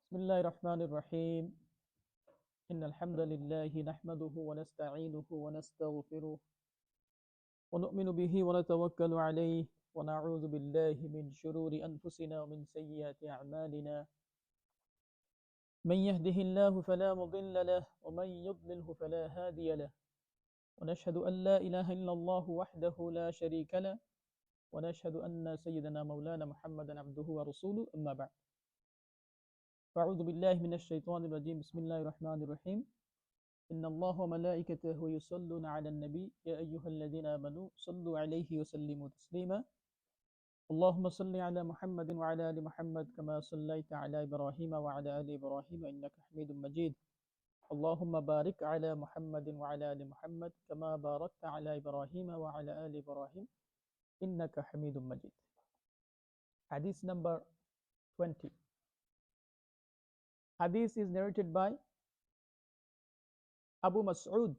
بسم الله الرحمن الرحيم إن الحمد لله نحمده ونستعينه ونستغفره ونؤمن به ونتوكل عليه ونعوذ بالله من شرور أنفسنا ومن سيئات أعمالنا من يهده الله فلا مضل له ومن يضلله فلا هادي له ونشهد أن لا إله إلا الله وحده لا شريك له ونشهد أن سيدنا مولانا محمدا عبده ورسوله أما بعد فأعوذ بالله من الشيطان الرجيم بسم الله الرحمن الرحيم إن الله وملائكته يصلون على النبي يا أيها الذين آمنوا صلوا عليه وسلموا تسليما اللهم صل على محمد وعلى آل محمد كما صليت على إبراهيم وعلى آل إبراهيم إنك حميد مجيد اللهم بارك على محمد وعلى آل محمد كما باركت على إبراهيم وعلى آل إبراهيم إنك حميد مجيد. Hadith number 20. Hadith is narrated by Abu Mas'ud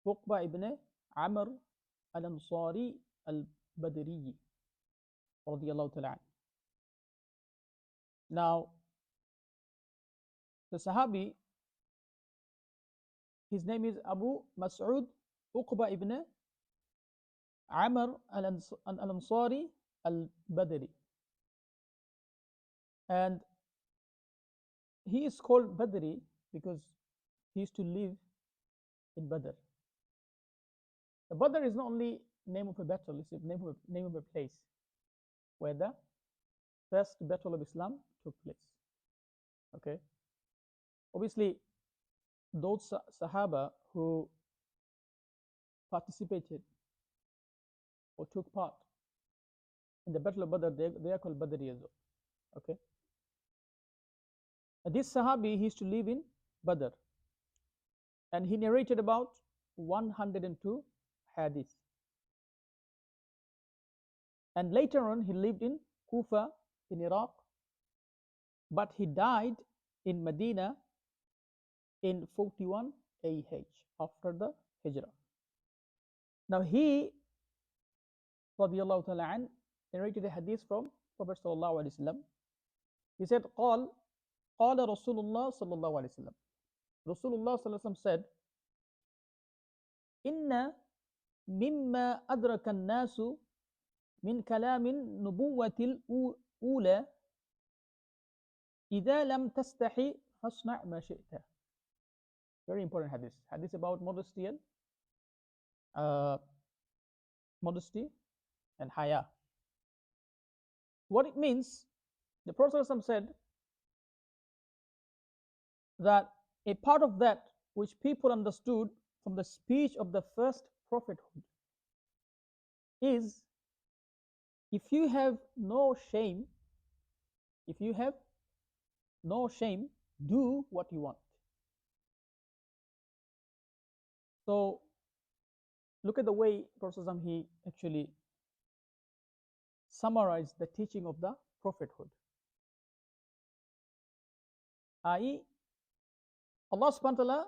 Uqba ibn Amr al-Ansari al-Badri radiyallahu ta'ala. Now, the Sahabi, his name is Abu Mas'ud Uqba ibn Amr al-Ansari al-Badri. And he is called Badri because he used to live in Badr. The Badr is not only name of a battle, it's a name of a place where the first battle of Islam took place. Okay. Obviously, those Sahaba who participated or took part in the Battle of Badr, they are called Badri as well. Okay. This Sahabi, he used to live in Badr, and he narrated about 102 hadith. And later on, he lived in Kufa in Iraq, but he died in Medina in 41 AH after the Hijrah. Now he, radiyallahu ta'ala an, narrated a hadith from Prophet sallallahu alaihi wasallam. He said, قال رسول الله صلى الله عليه وسلم. Rasulullah صلى الله عليه وسلم said, إن مما أدرك الناس من كلام النبوة الأولى إذا لم تستحي فاصنع ما شئت. Very important hadith. Hadith about modesty and haya. What it means, the Prophet said that a part of that which people understood from the speech of the first prophethood is, if you have no shame, do what you want. So look at the way Prophet he actually summarized the teaching of the prophethood. I.e., Allah subhanahu wa ta'ala,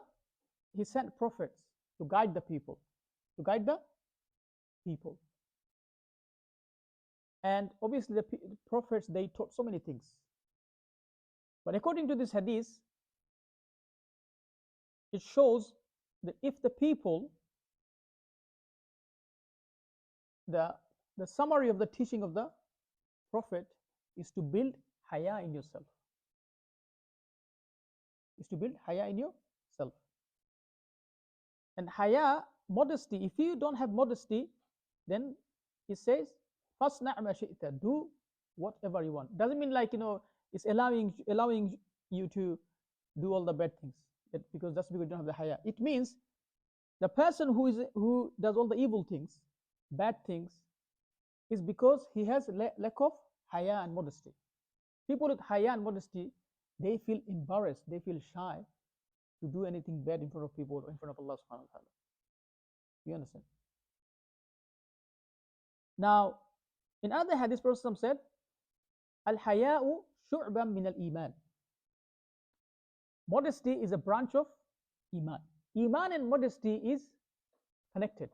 he sent prophets to guide the people, And obviously the prophets, they taught so many things. But according to this hadith, it shows that if the people, the summary of the teaching of the prophet is to build haya in yourself. And haya, modesty, if you don't have modesty, then he says, فَاصْنَعْ مَا شِئْتَ, do whatever you want. Doesn't mean like, it's allowing you to do all the bad things, because that's because you don't have the haya. It means the person who does all the evil things, bad things, is because he has lack of haya and modesty. People with haya and modesty, they feel embarrassed, they feel shy to do anything bad in front of people or in front of Allah subhanahu wa ta'ala. You understand? Now, in other hadith, Prophet said, Al-haya'u shu'ban min al-iman. Modesty is a branch of iman. Iman and modesty is connected.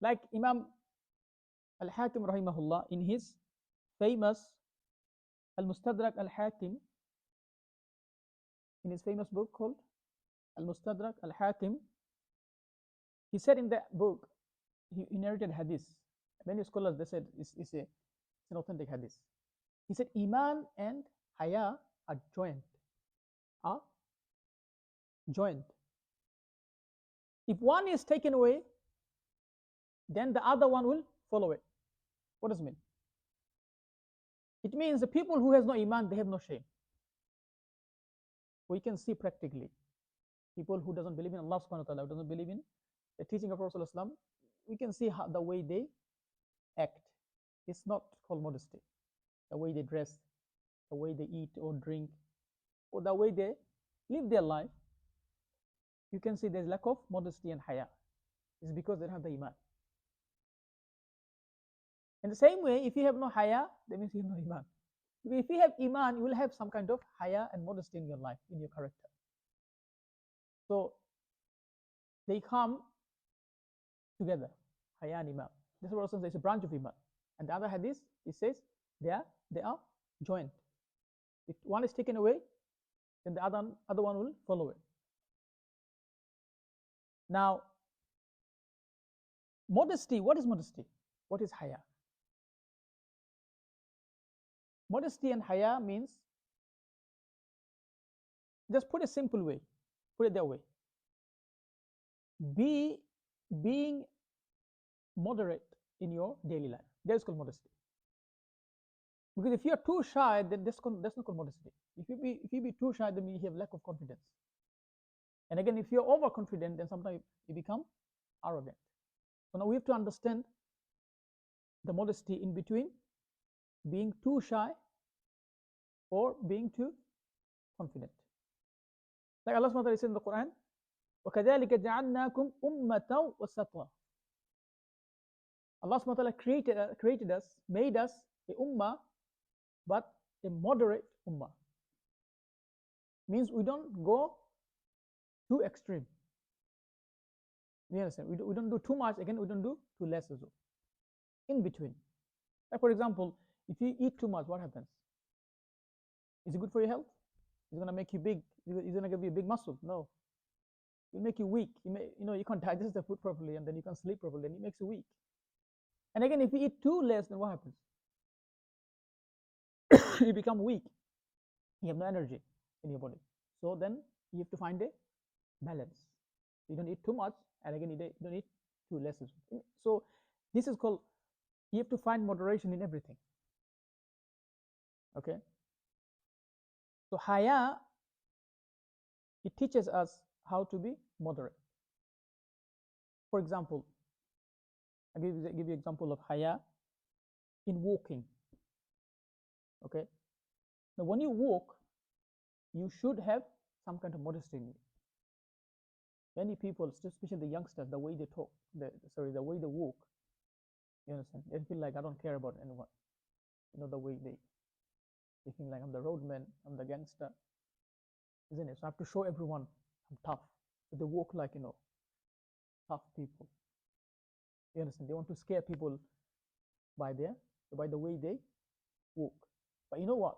Like Imam Al-Hakim rahimahullah in his famous Al-Mustadrak Al-Hakim, in his famous book called Al-Mustadrak Al-Hakim, he said in that book, he narrated hadith. Many scholars, they said it's an authentic hadith. He said Iman and Haya are joined. Are joined. If one is taken away, then the other one will follow it. What does it mean? It means the people who has no Iman, they have no shame. We can see practically people who doesn't believe in Allah subhanahu wa ta'ala, who doesn't believe in the teaching of Rasulullah, we can see how the way they act. It's not called modesty. The way they dress, the way they eat or drink, or the way they live their life, you can see there's lack of modesty and haya. It's because they don't have the Iman. In the same way, if you have no haya, that means you have no Iman. If you have Iman, you will have some kind of haya and modesty in your life, in your character. So they come together, haya and Iman. This is what it's a branch of Iman. And the other hadith, it says they are joined. If one is taken away, then the other one will follow it. Now, modesty, what is modesty? What is haya? Modesty and haya means, just put a simple way, put it that way. Being moderate in your daily life. That's called modesty. Because if you are too shy, then that's not called modesty. If you be too shy, then you have lack of confidence. And again, if you're overconfident, then sometimes you become arrogant. So now we have to understand the modesty in between being too shy or being too confident. Like Allah subhanahu wa ta'ala says in the Quran, وَكَذَلِكَ جَعَلْنَاكُمْ أُمَّةً وَسَطًا. Allah subhanahu wa ta'ala created us, made us a ummah, but a moderate ummah. Means we don't go too extreme. You understand? We don't do too much, again, we don't do too less as well. In between. Like for example, if you eat too much, what happens? Is it good for your health? Is it going to make you big? Is it going to give you a big muscle? No. It will make you weak. You can't digest the food properly, and then you can't sleep properly, and it makes you weak. And again, if you eat too less, then what happens? You become weak. You have no energy in your body. So then you have to find a balance. You don't eat too much, and again, you don't eat too less. So this is called, you have to find moderation in everything. Okay? So haya, it teaches us how to be moderate. For example, I'll give you an example of haya in walking. Okay? Now when you walk, you should have some kind of modesty in you. Many people, especially the youngsters, the way they talk, the way they walk, you understand? They feel like I don't care about anyone. The way they feel like I'm the roadman, I'm the gangster, isn't it? So I have to show everyone I'm tough. So they walk like, tough people. You understand? They want to scare people by the way they walk. But you know what?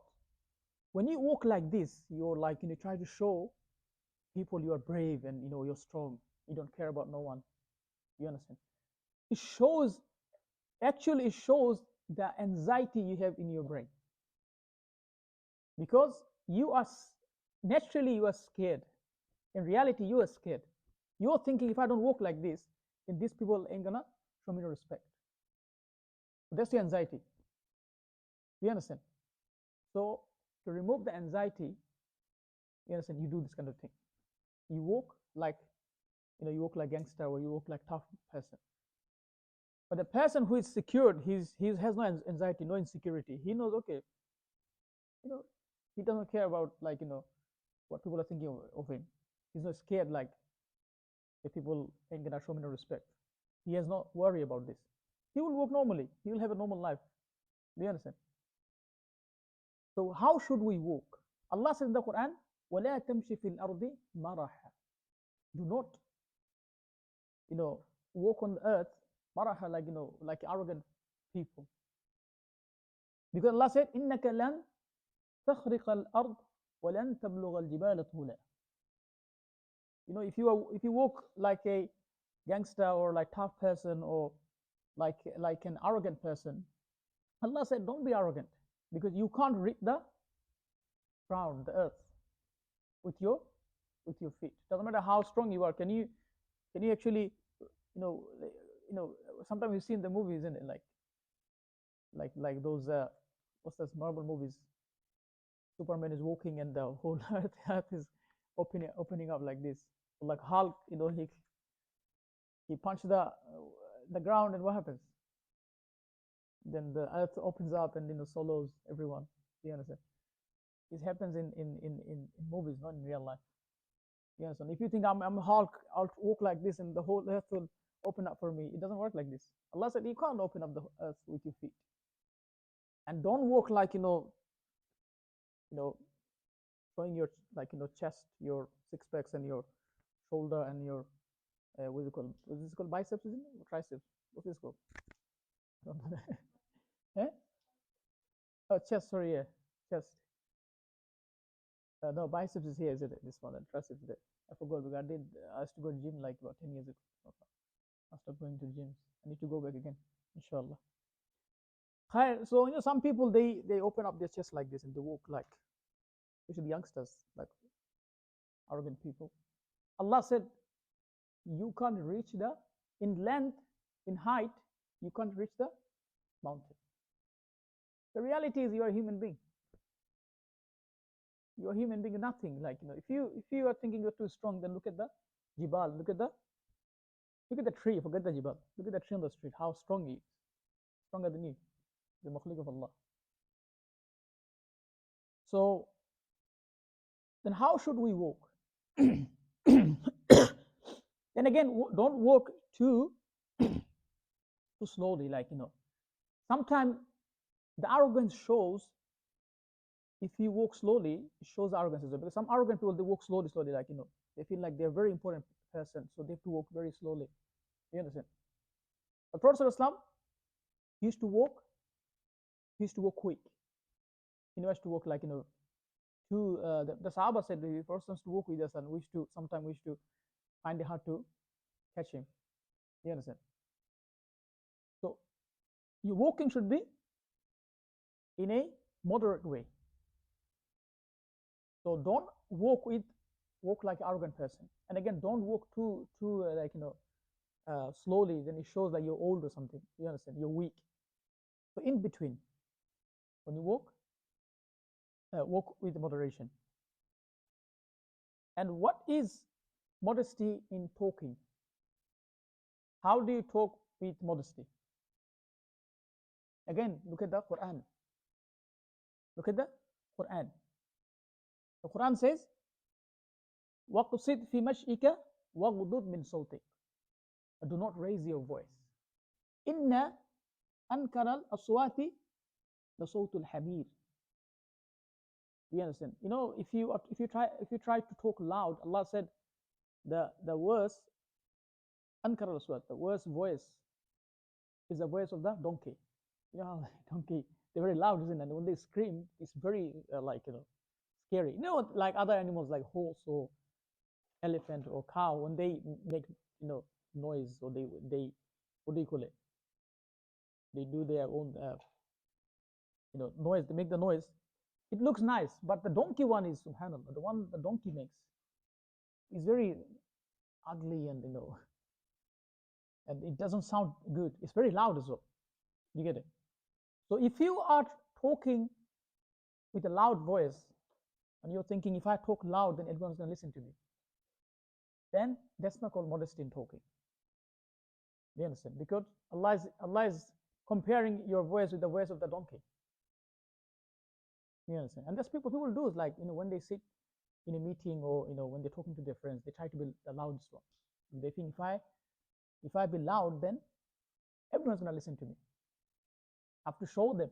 When you walk like this, you're like, try to show people you are brave and you're strong. You don't care about no one. You understand? It shows the anxiety you have in your brain. Because naturally you are scared. In reality, you are scared. You're thinking, if I don't walk like this, then these people ain't gonna show me no respect. That's your anxiety. You understand? So to remove the anxiety, you understand, you do this kind of thing. You walk like, you walk like gangster, or you walk like tough person. But the person who is secured, he has no anxiety, no insecurity. He knows, okay, he doesn't care about what people are thinking of him. He's not scared like if people ain't gonna show me no respect. He has no worry about this. He will walk normally. He will have a normal life. Do you understand? So how should we walk? Allah says in the Quran, وَلَا تَمْشِ فِي الْأَرْضِ مَرَحًا. Do not, walk on the earth, maraha, like arrogant people. Because Allah said, إِنَّكَ لَن تَخْرِقَ الْأَرْض وَلَن تَبْلُغَ الْجِبَالَ طُولًا. If you walk like a gangster or like tough person or like an arrogant person, Allah said, don't be arrogant because you can't reach the ground, the earth, with your feet. Doesn't matter how strong you are. Can you actually, you know, you know, sometimes you see in the movies, isn't it? Like those what's those Marvel movies? Superman is walking and the whole earth is opening up like this. Like Hulk, he punched the ground and what happens? Then the earth opens up and swallows everyone. You understand? It happens in movies, not in real life. You understand? If you think I'm Hulk, I'll walk like this and the whole earth will open up for me. It doesn't work like this. Allah said you can't open up the earth with your feet. And don't walk like showing your chest, your six packs, and your shoulder and your what is it called? What is this called? Biceps, isn't it? Or triceps? What's this called? Eh? Oh, chest. Sorry, yeah, chest. No, biceps is here, isn't it? This one, and triceps is there. I forgot because I used to go to gym like about 10 years ago. I stopped going to gyms. I need to go back again, inshallah. So some people they open up their chest like this and they walk like, especially youngsters, like arrogant people. Allah said, you can't reach in length, in height, you can't reach the mountain. The reality is you are a human being. You are a human being, nothing. Like if you are thinking you're too strong, then look at the jibal, look at the tree. Forget the jibal. Look at the tree on the street. How strong he is, stronger than you, the makhluq of Allah. So then, how should we walk? Then again, don't walk too slowly. Sometimes the arrogance shows. If you walk slowly, it shows arrogance as well. Because some arrogant people, they walk slowly, they feel like they're a very important person, so they have to walk very slowly. You understand? The Prophet ﷺ used to walk quick. He used to walk like the Sahaba said, the person used to walk with us, and sometimes we used to find it hard to catch him. You understand? So your walking should be in a moderate way. So don't walk like an arrogant person. And again, don't walk too slowly. Then it shows like you're old or something. You understand? You're weak. So in between, when you walk with moderation. And what is modesty in talking? How do you talk with modesty? Again, look at the Quran. Look at the Quran. The Quran says, وَقْصِدْ فِي مَشْئِكَ وَغْضُضْ مِنْ صَوْتِكَ. Do not raise your voice. إِنَّ أَنْكَرَ الْأَصْوَاتِ لَصَوْتُ الْحَمِيرِ. You understand? If you try to talk loud, Allah said the worst أَنْكَرَ الْأَصْوَاتِ, the worst voice is the voice of the donkey. Donkey, they're very loud, isn't it? And when they scream, it's very scary. Like other animals like horse or elephant or cow, when they make noise, or they what do you call it? They do their own noise. They make the noise. It looks nice, but the donkey one is subhanallah. The one the donkey makes is very ugly and and it doesn't sound good. It's very loud as well. You get it? So if you are talking with a loud voice, and you're thinking, if I talk loud, then everyone's going to listen to me, then that's not called modesty in talking. You understand? Because Allah is comparing your voice with the voice of the donkey. You understand? And that's people do is like, when they sit in a meeting or, when they're talking to their friends, they try to be the loudest one. And they think, if I be loud, then everyone's going to listen to me. I have to show them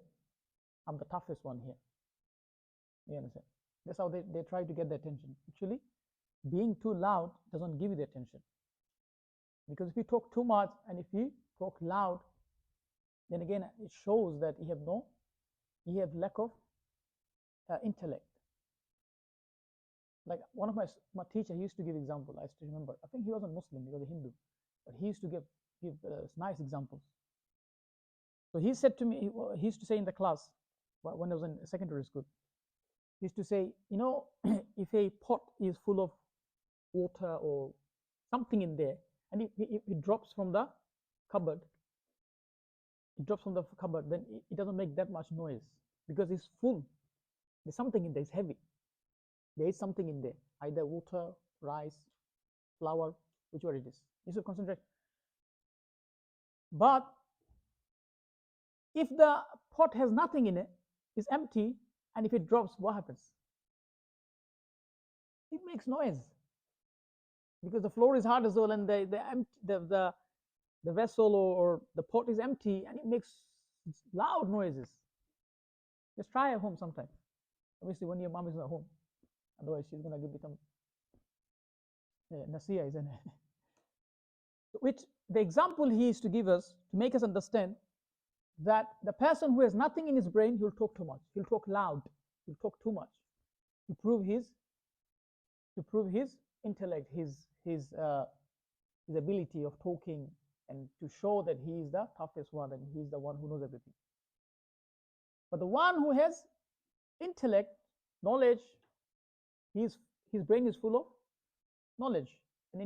I'm the toughest one here. You understand? That's how they try to get the attention. Actually, being too loud doesn't give you the attention. Because if you talk too much and if you talk loud, then again it shows that you have lack of intellect. Like one of my teacher, he used to give example. I still remember. I think he wasn't Muslim, he was a Hindu, but he used to give nice examples. So he said to me, he used to say in the class when I was in secondary school, he used to say, if a pot is full of water or something in there, and it drops from the cupboard, then it doesn't make that much noise because it's full. There's something in there. It's heavy. There is something in there, either water, rice, flour, whichever it is. You should concentrate. But if the pot has nothing in it, it's empty, and if it drops, what happens? It makes noise because the floor is hard as well, and the vessel or the pot is empty, and it makes loud noises. Just try at home sometime. Obviously, when your mom is not home, otherwise she's gonna give you some nasiya, isn't it? Which the example he is to give us to make us understand that the person who has nothing in his brain, he'll talk too much. He'll talk loud. He'll talk too much to prove his intellect, his ability of talking, and to show that he is the toughest one and he's the one who knows everything. But the one who has intellect, knowledge, his brain is full of knowledge and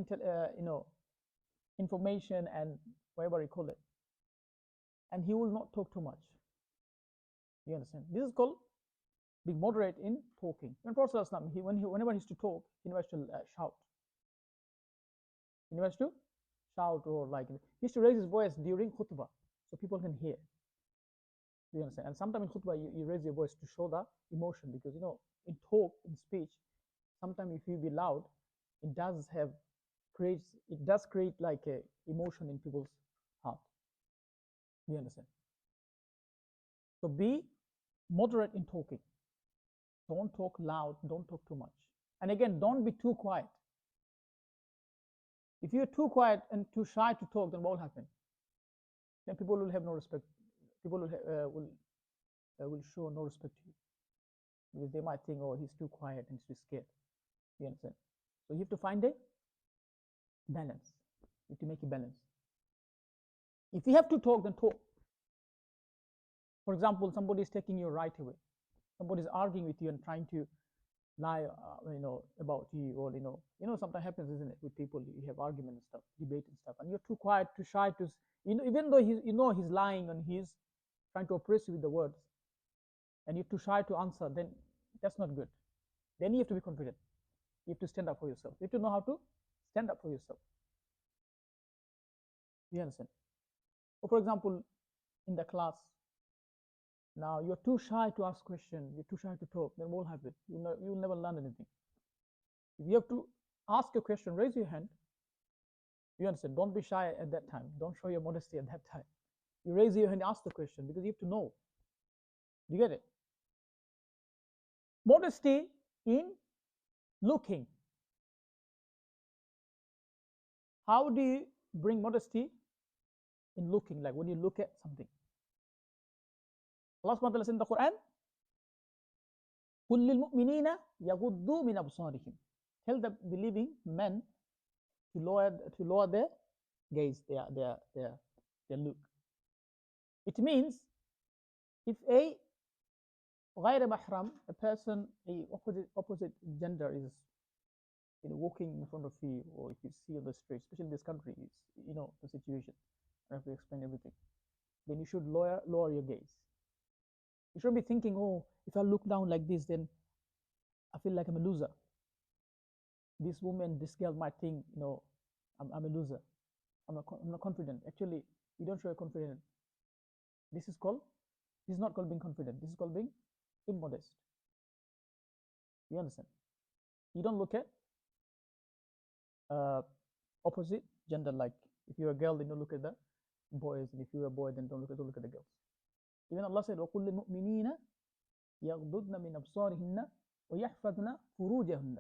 information and whatever you call it, and he will not talk too much. You understand? This is called being moderate in talking. When Prophet whenever he used to talk, he never used to shout. He never used to shout, or like he used to raise his voice during khutbah so people can hear. You understand? And sometimes in khutbah you raise your voice to show the emotion, because in talk, in speech, sometimes if you be loud, it does create like a emotion in people's heart. You understand? So be moderate in talking. Don't talk loud, don't talk too much. And again, don't be too quiet. If you're too quiet and too shy to talk, then what will happen? Then people will have no respect. People will show no respect to you, because they might think, oh, he's too quiet and he's too scared. You understand? So you have to find a balance. You have to make a balance. If you have to talk, then talk. For example, somebody is taking your right away. Somebody is arguing with you and trying to lie, about you, or sometimes happens, isn't it, with people? You have argument and stuff, debate and stuff, and you're too quiet, too shy to, even though he's lying and he's trying to oppress you with the words, and you're too shy to answer, then that's not good. Then you have to be confident. You have to stand up for yourself. You have to know how to stand up for yourself. You understand? Or for example, in the class, now you're too shy to ask questions, you're too shy to talk, then what will happen? You'll never learn anything. If you have to ask a question, raise your hand. You understand? Don't be shy at that time. Don't show your modesty at that time. You raise your hand and ask the question, because you have to know. You get it? Modesty in looking. How do you bring modesty in looking? Like when you look at something. Allah subhanahu wa ta'ala says in the Quran, قُلْ لِلْمُؤْمِنِينَ يَغُضُّوا مِنْ أَبْصَارِهِمْ. Tell the believing men to lower their gaze, their look. It means if a غير محرم, a person, a opposite gender is walking in front of you, or if you see on the street, especially in this country, it's, the situation. I have to explain everything. Then you should lower your gaze. You shouldn't be thinking, oh, if I look down like this, then I feel like I'm a loser. This woman, this girl might think, I'm a loser. I'm not confident. Actually, you don't show your confidence. This is not called being confident. This is called being immodest. You understand? You don't look at opposite gender. Like if you're a girl, then don't look at the boys, and if you're a boy, then don't look at the girls. Even Allah said, وَقُلْ لِلْمُؤْمِنِينَ يَغْضُضْنَ مِنْ أَبْصَارِهِنَّ وَيَحْفَظْنَ فُرُوجَهُنَّ.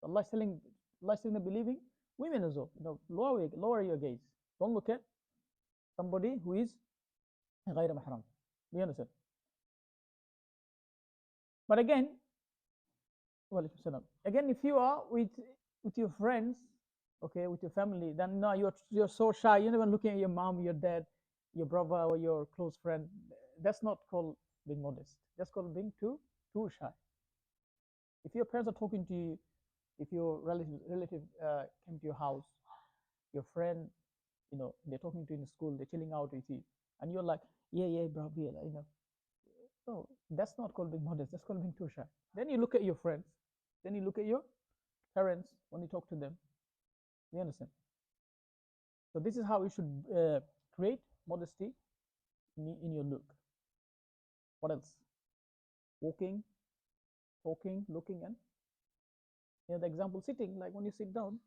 Allah is telling the believing women as well, lower your gaze. Don't look at somebody who is غير محرم. You understand? But again, Walaikum salam. Again, if you are with your friends, okay, with your family, then no, you're so shy. You're never looking at your mom, your dad, your brother, or your close friend. That's not called being modest. That's called being too shy. If your parents are talking to you, if your relative came to your house, your friend, they're talking to you in school, they're chilling out with you, and you're like, yeah, yeah, bro, yeah, no, that's not called being modest. That's called being too shy. Then you look at your friends. Then you look at your parents when you talk to them. You understand? So this is how you should create modesty in your look. What else? Walking, talking, looking, and the example sitting. Like when you sit down,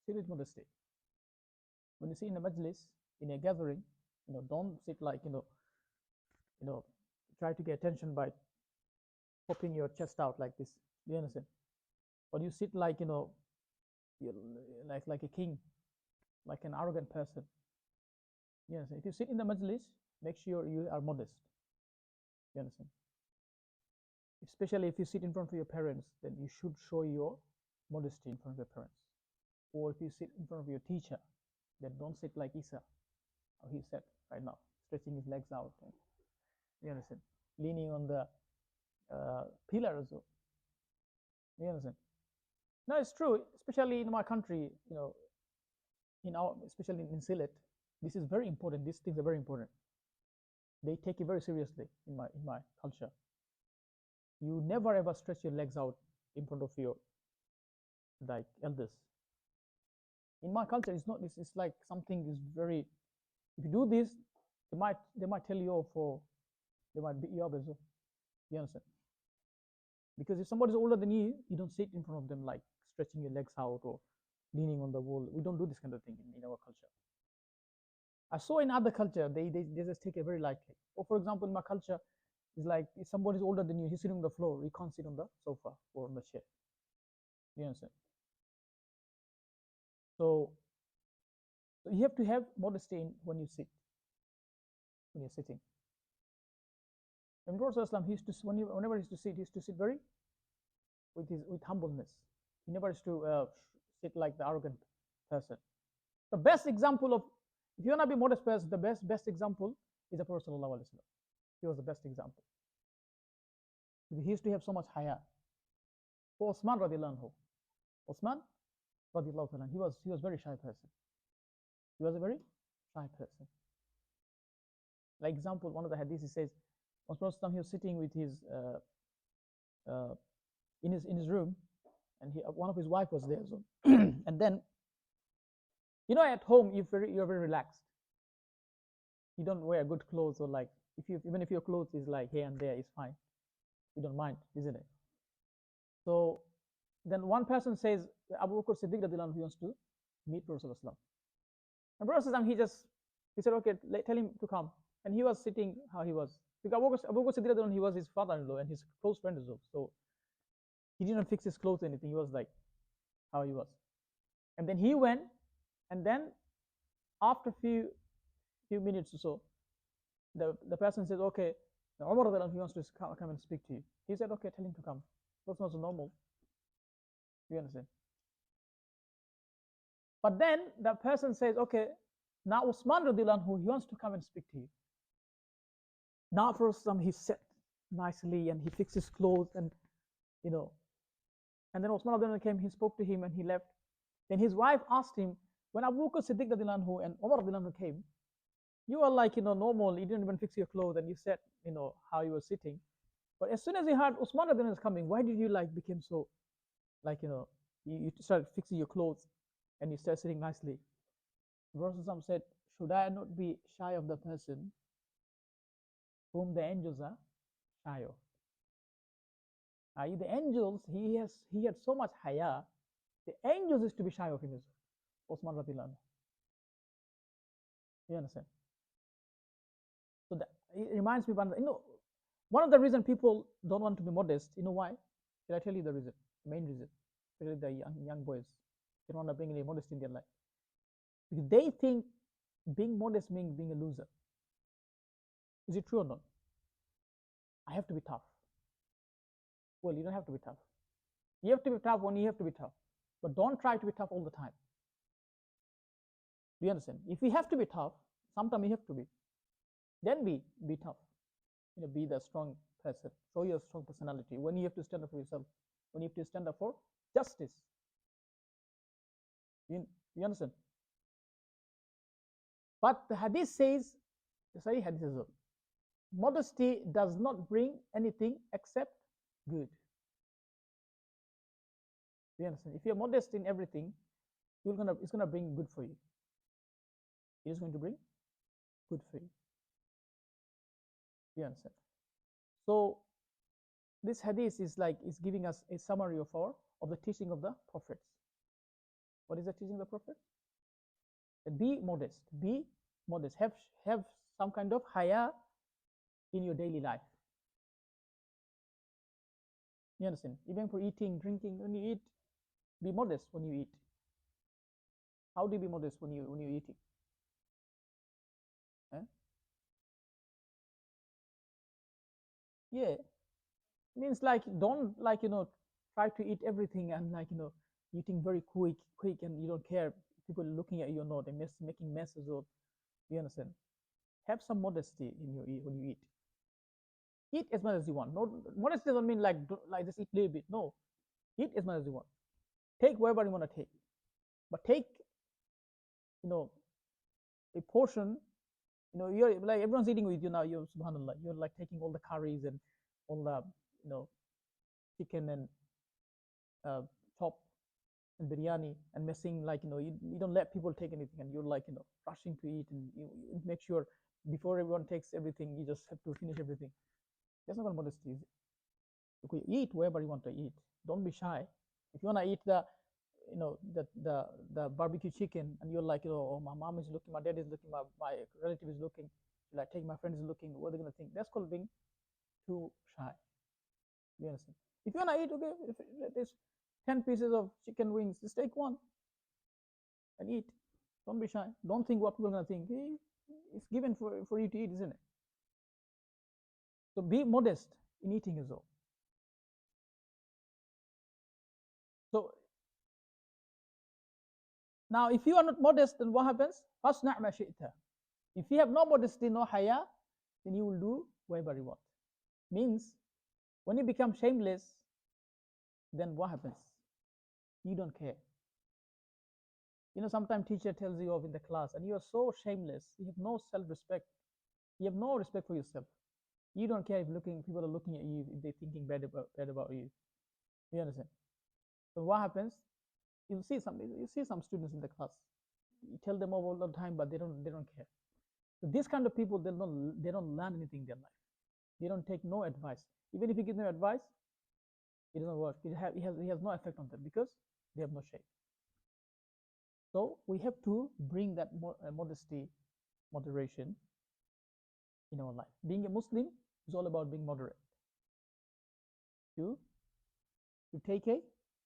sit with modesty. When you sit in a majlis, in a gathering, don't sit like you know, try to get attention by popping your chest out like this. Do you understand? Or you sit like you're like a king, like an arrogant person. Yes, if you sit in the majlis, make sure you are modest. You understand? Especially if you sit in front of your parents, then you should show your modesty in front of your parents. Or if you sit in front of your teacher, then don't sit like Isa, how he said right now, stretching his legs out. You understand? Leaning on the pillar as well. You understand? No, it's true, especially in my country, especially in Sylhet, this is very important. These things are very important. They take it very seriously in my culture. You never ever stretch your legs out in front of your like elders. In my culture, it's not. It's like something is very. If you do this, they might tell you off, or they might beat you up as well. You understand? Because if somebody's older than you, you don't sit in front of them like stretching your legs out or leaning on the wall. We don't do this kind of thing in our culture. I saw in other culture, they just take it very lightly. Or for example, in my culture, it's like if somebody's older than you, he's sitting on the floor, you can't sit on the sofa or on the chair. You understand? So you have to have modesty when you sit, when you're sitting. And Prophet Islam, he used to whenever he used to sit, he used to sit very with humbleness. He never used to sit like the arrogant person. The best example of, if you want to be modest person, the best example is the Prophet Sallallahu Alaihi Wasallam. He was the best example. He used to have so much haya. For Osman radiallahu anhu, Osman radiallahu anhu, he was very shy person. He was a very shy person. Like example, one of the hadiths, he says, once Prophet he was sitting with his in his room, and one of his wife was there. So and then, at home you're very relaxed. You don't wear good clothes, or like even if your clothes is like here and there, it's fine. You don't mind, isn't it? So then one person says, Abu Bakr Siddiq radiallahu anhu wants to meet Prophet Sallallahu. And Prophet he said, okay, tell him to come. And he was sitting how he was. Because Abu Bakr Siddiq radiallahu anhu, he was his father-in-law and his close friend as well. So he didn't fix his clothes or anything. He was like how he was. And then he went, and then after few minutes or so, the person says, okay, Umar he wants to come and speak to you. He said, okay, tell him to come. That's not so normal. You understand? But then the person says, okay, now Usman radiallahu anhu, he wants to come and speak to you. Now for some, he sat nicely and he fixed his clothes, and and then Usman radiallahu anhu came, he spoke to him and he left. Then his wife asked him, when Abu Bakr Siddiq radiallahu anhu and Umar radiallahu anhu came, you were like, normal, you didn't even fix your clothes, and you said, how you were sitting. But as soon as he heard Usman radiallahu anhu is coming, why did you became so, you started fixing your clothes and you started sitting nicely? The Prophet said, should I not be shy of the person whom the angels are shy of? The angels, he had so much haya. The angels is to be shy of him as well. Osman radiallahu anhu. You understand? So it reminds me of one of the reasons people don't want to be modest. You know why? Can I tell you the reason? The main reason, especially the young boys, they don't want to bring any modesty in their life because they think being modest means being a loser. Is it true or not? I have to be tough. Well, you don't have to be tough. You have to be tough when you have to be tough, but don't try to be tough all the time. Do you understand? If you have to be tough, sometimes you have to be. Then be tough. Be the strong person. Show your strong personality. When you have to stand up for yourself, when you have to stand up for justice. You understand? But the hadith says, the Sahih hadith says, modesty does not bring anything except good. You understand? If you're modest in everything, it's gonna bring good for you. It is going to bring good for you. You understand? So this hadith is giving us a summary of the teaching of the prophets. What is the teaching of the prophet? Be modest. Be modest. Have some kind of haya in your daily life. You understand? Even for eating, drinking, when you eat, be modest when you eat. How do you be modest when you're eating? Yeah, means don't try to eat everything and eating very quick, and you don't care people looking at you or not. They're making messes or you understand. Have some modesty in your when you eat. Eat as much as you want. No, modesty doesn't mean like just eat a little bit. No, eat as much as you want. Take whatever you want to take, but take a portion. You're like everyone's eating with you now. You're subhanallah. You're like taking all the curries and all the chicken and chop and biryani and messing you don't let people take anything, and you're rushing to eat, and you make sure before everyone takes everything you just have to finish everything. That's not modesty, is it? Okay, eat wherever you want to eat. Don't be shy. If you want to eat the barbecue chicken and you're oh, my mom is looking, my dad is looking, my relative is looking, take my friend is looking, what are they going to think? That's called being too shy. You understand? If you want to eat, okay, if there's 10 pieces of chicken wings, just take one and eat. Don't be shy. Don't think what people are going to think. It's given for you to eat, isn't it? So be modest in eating as well. So now if you are not modest, then what happens? فَاصْنَعْ مَا شِئْتَ. If you have no modesty, no haya, then you will do whatever you want. Means when you become shameless, then what happens? You don't care. Sometimes teacher tells you off in the class and you are so shameless. You have no self-respect. You have no respect for yourself. You don't care if people are looking at you, if they're thinking bad about you. You understand? So what happens? You see some students in the class. You tell them off all the time, but they don't care. So these kind of people, they don't learn anything in their life. They don't take no advice. Even if you give them advice, it doesn't work. It has no effect on them because they have no shame. So we have to bring that modesty, moderation in our life. Being a Muslim is all about being moderate. To take a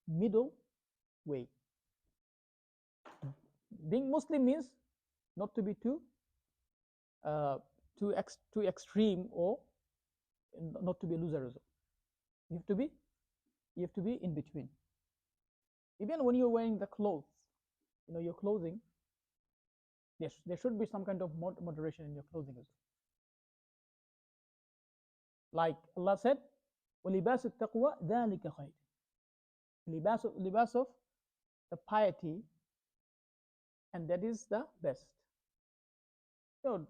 middle way. Being Muslim means not to be too extreme, or not to be a loser as well. You have to be in between. Even when you're wearing the clothes, your clothing, yes, there should be some kind of moderation in your clothing as well. Like Allah said, وَلِبَاسُ التَّقْوَى ذَلِكَ خَيْرٌ. Libas of the piety, and that is the best.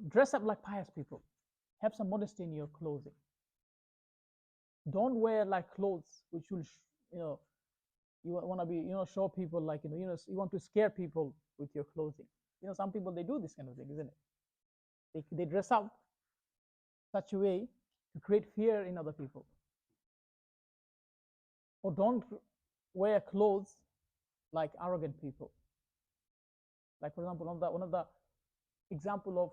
Dress up like pious people. Have some modesty in your clothing. Don't wear clothes which will you want to be show people you want to scare people with your clothing. Some people, they do this kind of thing, isn't it? They dress up such a way to create fear in other people. Or don't wear clothes like arrogant people. Like, for example, one of the example of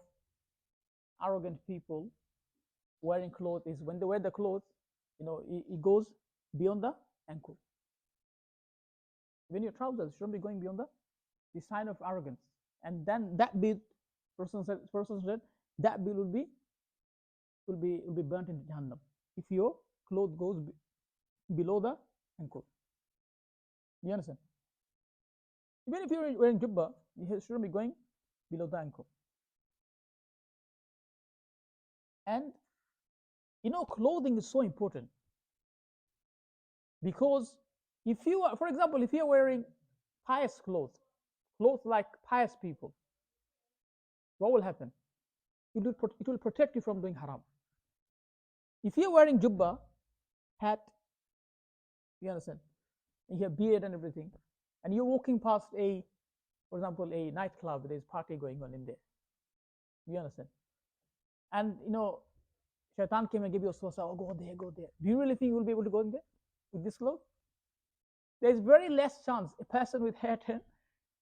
arrogant people wearing clothes is when they wear the clothes, it goes beyond the ankle. When your trousers shouldn't be going beyond the sign of arrogance. And then that bit, person said that bit will be burnt into Jahannam if your cloth goes below the ankle. You understand? Even if you're wearing jubba, you shouldn't be going below the ankle. And clothing is so important, because if you are, for example, if you're wearing pious clothes like pious people, what will happen? It will protect you from doing haram. If you're wearing jubba, hat, you understand, and you have beard and everything, and you're walking past for example, a nightclub, there's party going on in there, you understand, and shaitan came and gave you a sosa, oh, go there, go there. Do you really think you will be able to go in there with this clothes? There's very less chance a person with hat and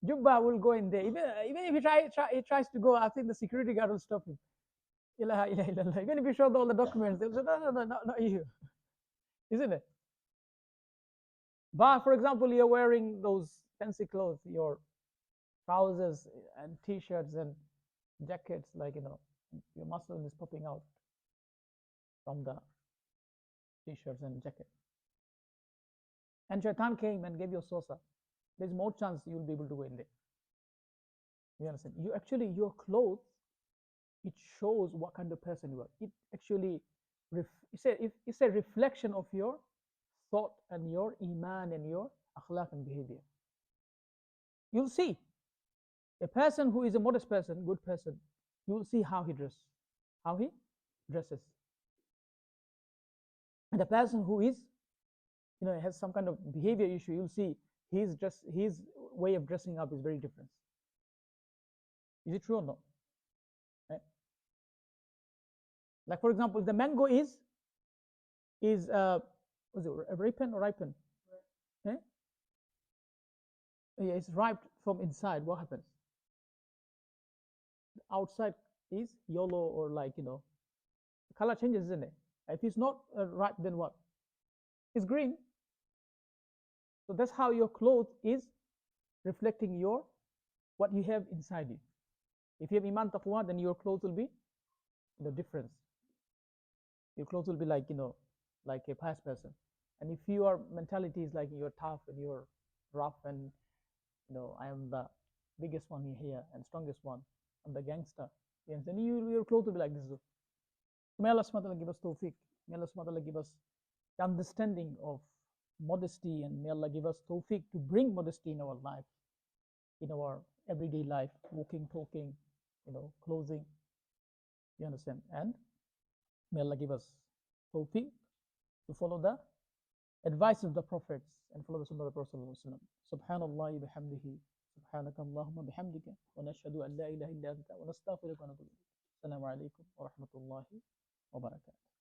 jubba will go in there. Even if he tries to go, I think the security guard will stop him. Ilaha ilaha illallah. Even if you show all the documents, they'll say, no, not you. Isn't it? But for example, you're wearing those fancy clothes, your trousers and t-shirts and jackets, like your muscle is popping out from the t-shirts and jacket. And shaitan came and gave you a sosa. There's more chance you'll be able to go in there. You understand? Your clothes, it shows what kind of person you are. It actually, it's a reflection of your thought and your iman and your akhlaq and behavior. You'll see a person who is a modest person, good person, you will see how he dresses. And the person who is, has some kind of behavior issue, you'll see his way of dressing up is very different. Is it true or not? Right? Like for example, if the mango is was it ripen or ripen? Right. Yeah, it's ripe from inside. What happens? The outside is yellow, or the color changes, isn't it? If it's not ripe, then what? It's green. So that's how your clothes is reflecting what you have inside you. If you have iman taqwa, then your clothes will be different. Your clothes will be like a pious person. And if your mentality is like you're tough and you're rough and I am the biggest one here and strongest one, I'm the gangster, then your clothes will be like this. May Allah subhanahu wa ta'ala give us tawfiq. May Allah subhanahu wa ta'ala give us the understanding of modesty, and may Allah give us tawfiq to bring modesty in our life, in our everyday life, walking, talking, clothing. You understand? And may Allah give us tawfiq to follow the advice of the prophets and follow the sunnah of the Prophet. Subhanallah bihamdihi, subhanaka Allahumma bihamdika, wa nashhadu an la ilaha illa anta, wa nastaghfiruka wa natubu ilayk. Assalamu alaikum wa rahmatullahi wa barakatuh.